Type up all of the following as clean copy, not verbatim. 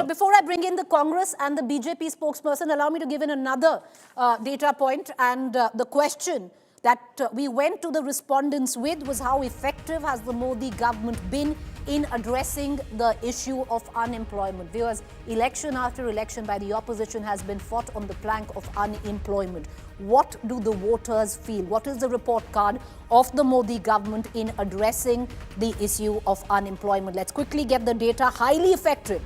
But before I bring in the Congress and the BJP spokesperson, allow me to give in another data point. And the question that we went to the respondents with was, how effective has the Modi government been in addressing the issue of unemployment? Viewers, election after election by the opposition has been fought on the plank of unemployment. What do the voters feel? What is the report card of the Modi government in addressing the issue of unemployment? Let's quickly get the data. Highly effective,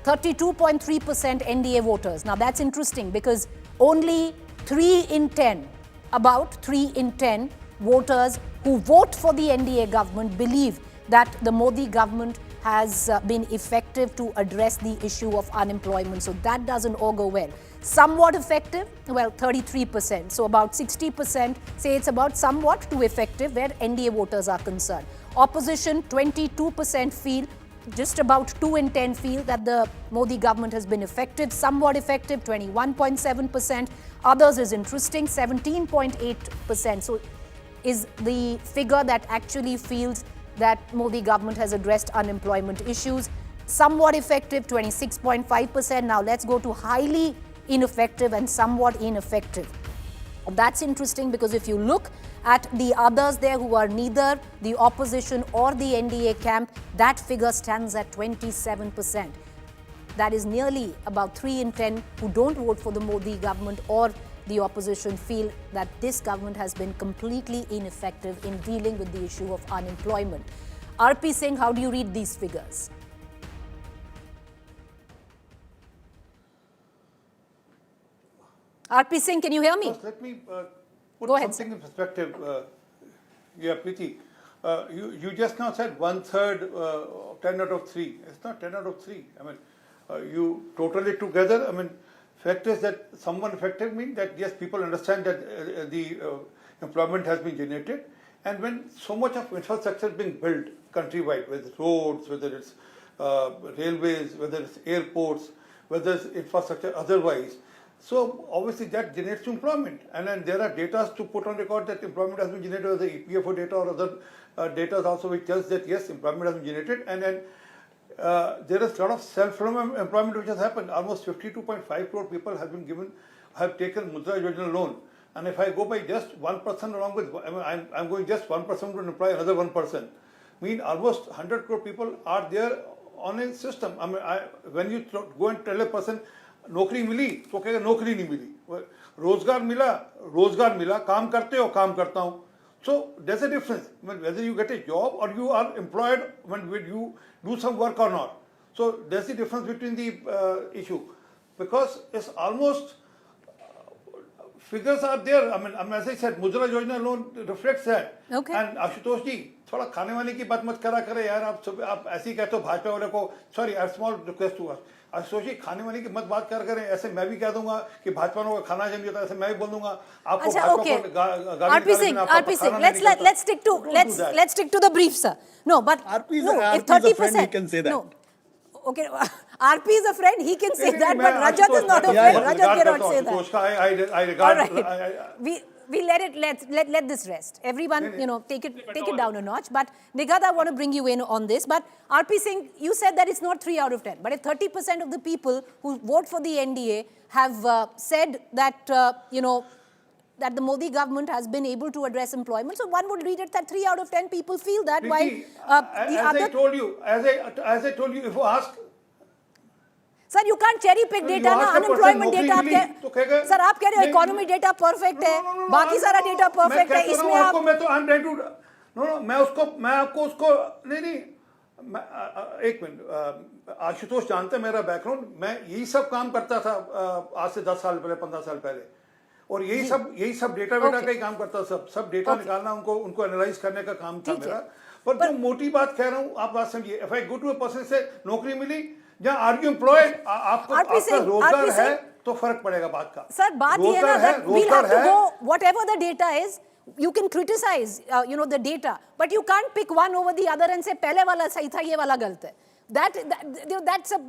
32.3% NDA voters. Now that's interesting because only 3 in 10, about 3 in 10 voters who vote for the NDA government believe that the Modi government has been effective to address the issue of unemployment. So that doesn't augur well. Somewhat effective, well, 33%. So about 60% say it's about somewhat too effective where NDA voters are concerned. Opposition, 22% feel, just about 2 in 10 feel that the Modi government has been effective, somewhat effective, 21.7%. Others is interesting, 17.8%. So is the figure that actually feels that Modi government has addressed unemployment issues. Somewhat effective, 26.5%. Now let's go to highly ineffective and somewhat ineffective. That's interesting because if you look at the others there who are neither the opposition or the NDA camp, that figure stands at 27%. That is nearly about 3 in 10 who don't vote for the Modi government or the opposition feel that this government has been completely ineffective in dealing with the issue of unemployment. RP Singh, how do you read these figures? RP Singh, can you hear me? First, let me put something in perspective. Preeti, you just now said 1/3, 10 out of 3. It's not 10 out of 3. I mean, you total it together. I mean, fact is that someone effective means that yes, people understand that the employment has been generated, and when so much of infrastructure is being built countrywide, whether it's roads, whether it's railways, whether it's airports, whether it's infrastructure otherwise, so obviously that generates employment, and then there are data to put on record that employment has been generated, whether EPFO data or other data also which tells that yes, employment has been generated, and then there is a lot of self-employment which has happened. Almost 52.5 crore people have taken Mudra Yojana loan. And if I go by just 1% along with, I'm going just 1% to employ another 1%. Mean almost 100 crore people are there on a system. I mean, when you go and tell a person, नौकरी मिली तो कहेगा नौकरी नहीं मिली, रोजगार मिला, काम करते हो, काम करता हूँ. So there's a difference whether you get a job or you are employed when you do some work or not. So there's the difference between the issue, because it's almost figures are there. I mean, as I said, Mudra Yojana loan reflects that. Okay. And Ashutosh ji, थोड़ा खाने वाने की बात मत करा करे यार, आप ऐसे ही कहते हो भाजपा वाले को. Sorry, a small request to us. Ashutosh जी, खाने वाने की मत बात करें, ऐसे मैं भी कह दूंगा कि भाजपा को खाना जम जाता है, ऐसे मैं भी बोल दूंगा आपको. RP Singh, let's stick to the brief, sir. No, but RP no, if 30%, he can say that. No. Okay, RP is a friend, he can say that, but Rajat is not a friend. Rajat cannot say that. I regard. All right. We let this rest. Everyone, take it down a notch. But Nighat, I want to bring you in on this. But RP Singh, you said that it's not 3 out of 10. But if 30% of the people who vote for the NDA have said that that the Modi government has been able to address employment, so one would read it that 3 out of 10 people feel that. As I told you, if you ask. Sir, you can't cherry pick data ना, unemployment data sir आप कह रहे हो economy data perfect है, बाकी सारा data perfect है, इसमें आप मैं आपको उसको नहीं एक मिनट, आशुतोष जानते हैं मेरा बैकग्राउंड, मैं यही सब काम करता था आज से 10 साल पहले, 15 साल पहले, और यही सब डेटा का ही काम करता था, सब डेटा निकालना, उनको एनालाइज करने का काम था मेरा. पर जो मोटी बात कह रहा हूँ, आप बात समझिए. If I go to a person से नौकरी मिली, जहाँ आर यू एम्प्लॉयड, आपका रोजगार है तो फर्क पड़ेगा बात का. सर बात ये है ना, that we'll have to go, whatever the data is, you can criticize the data, but you can't pick one over the other and say पहले वाला सही था, ये वाला गलत है.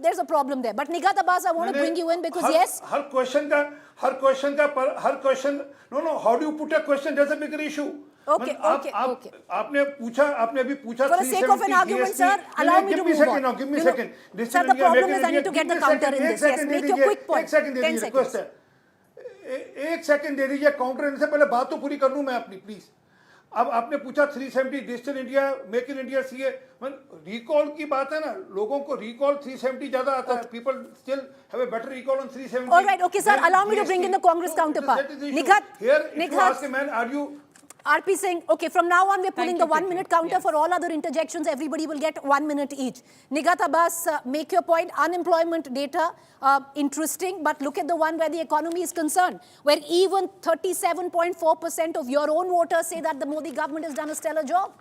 There's a problem there. But Nighat Abbas, I want to bring you in because yes, her question, no, how do you put a question? There's a bigger issue. Okay, मतलब okay. आपने अभी पूछा For the sake of an argument, sir, allow me to move on. Give me a second. Sir, the problem is I need to get the counter in this. Yes, make your quick point. 10 seconds. Request है, 1 second दे दीजिए counter देने से पहले बात तो पूरी कर लूं मैं अपनी, प्लीज। अब आपने पूछा 370 digital India, make in India CA, recall की बात है ना, लोगों को रिकॉल 370 ज्यादा आता है, people still have a better recall on 370। All right, okay, sir, allow me to bring in the Congress counterpart. Nighat, RP Singh, okay, from now on we're pulling the 1 minute counter. Yes. For all other interjections, everybody will get 1 minute each. Nighat Abbas, make your point. Unemployment data, interesting, but look at the one where the economy is concerned, where even 37.4% of your own voters say that the Modi government has done a stellar job.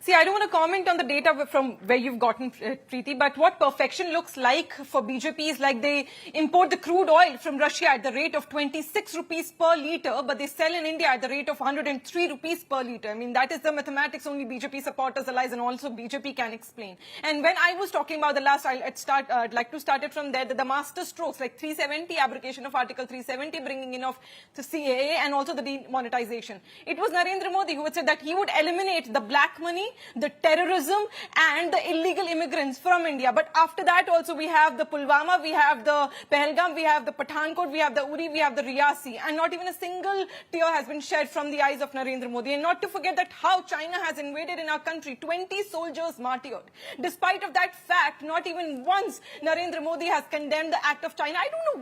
See, I don't want to comment on the data from where you've gotten, Preeti, but what perfection looks like for BJP is like they import the crude oil from Russia at the rate of 26 rupees per litre, but they sell in India at the rate of 103 rupees per litre. I mean, that is the mathematics only BJP supporters realize, and also BJP can explain. And when I was talking about the last, I'd like to start it from there, that the master strokes, like 370, abrogation of Article 370, bringing in of the CAA, and also the demonetization. It was Narendra Modi who had said that he would eliminate the black money, the terrorism and the illegal immigrants from India. But after that also we have the Pulwama, we have the Pahalgam, we have the Pathankot, we have the Uri, we have the Riyasi, and not even a single tear has been shed from the eyes of Narendra Modi. And not to forget that how China has invaded in our country, 20 soldiers martyred. Despite of that fact, not even once Narendra Modi has condemned the act of China. I don't know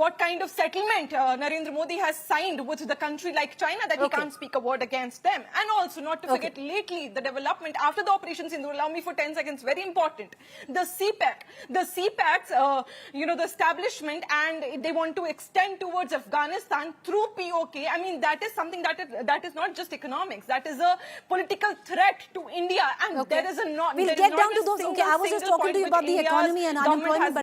what kind of settlement Narendra Modi has signed with the country like China that he can't speak a word against them. And also not to forget lately the development after the Operation Sindhu. Allow me for 10 seconds, very important. The CPACs, the establishment, and they want to extend towards Afghanistan through POK. I mean, that is something that is not just economics. That is a political threat to India, and there is a not. We'll get down to those. Okay, I was just talking to you about the economy and unemployment.